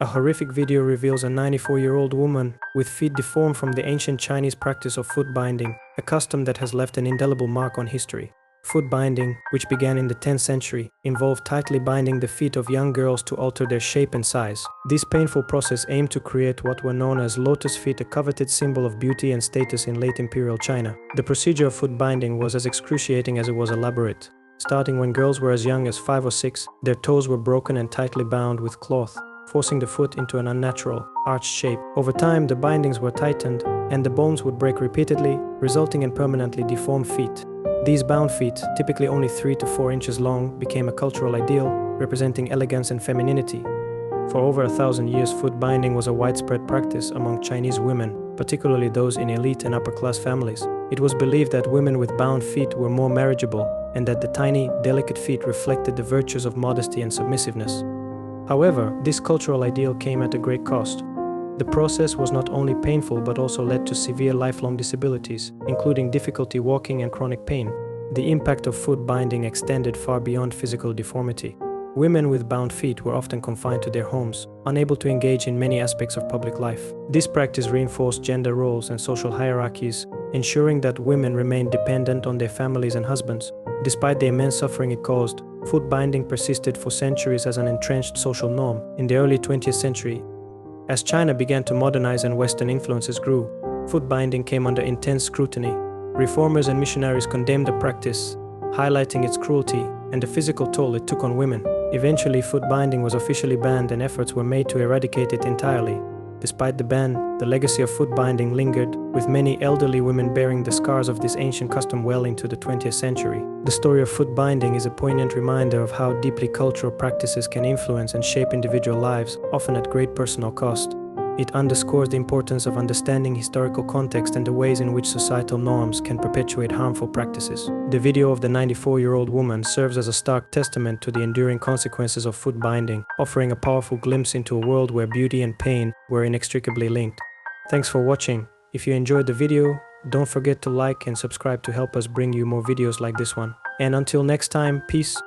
A horrific video reveals a 94-year-old woman with feet deformed from the ancient Chinese practice of foot binding, a custom that has left an indelible mark on history. Foot binding, which began in the 10th century, involved tightly binding the feet of young girls to alter their shape and size. This painful process aimed to create what were known as lotus feet, a coveted symbol of beauty and status in late imperial China. The procedure of foot binding was as excruciating as it was elaborate. Starting when girls were as young as 5 or 6, their toes were broken and tightly bound with cloth, forcing the foot into an unnatural, arched shape. Over time, the bindings were tightened, and the bones would break repeatedly, resulting in permanently deformed feet. These bound feet, typically only 3 to 4 inches long, became a cultural ideal, representing elegance and femininity. For over 1,000 years, foot binding was a widespread practice among Chinese women, particularly those in elite and upper-class families. It was believed that women with bound feet were more marriageable, and that the tiny, delicate feet reflected the virtues of modesty and submissiveness. However, this cultural ideal came at a great cost. The process was not only painful but also led to severe lifelong disabilities, including difficulty walking and chronic pain. The impact of foot binding extended far beyond physical deformity. Women with bound feet were often confined to their homes, unable to engage in many aspects of public life. This practice reinforced gender roles and social hierarchies, ensuring that women remained dependent on their families and husbands. Despite the immense suffering it caused, foot binding persisted for centuries as an entrenched social norm. In the early 20th century, as China began to modernize and Western influences grew, foot binding came under intense scrutiny. Reformers and missionaries condemned the practice, highlighting its cruelty and the physical toll it took on women. Eventually, foot binding was officially banned and efforts were made to eradicate it entirely. Despite the ban, the legacy of foot binding lingered, with many elderly women bearing the scars of this ancient custom well into the 20th century. The story of foot binding is a poignant reminder of how deeply cultural practices can influence and shape individual lives, often at great personal cost. It underscores the importance of understanding historical context and the ways in which societal norms can perpetuate harmful practices. The video of the 94-year-old woman serves as a stark testament to the enduring consequences of foot binding, offering a powerful glimpse into a world where beauty and pain were inextricably linked. Thanks for watching. If you enjoyed the video, don't forget to like and subscribe to help us bring you more videos like this one. And until next time, peace.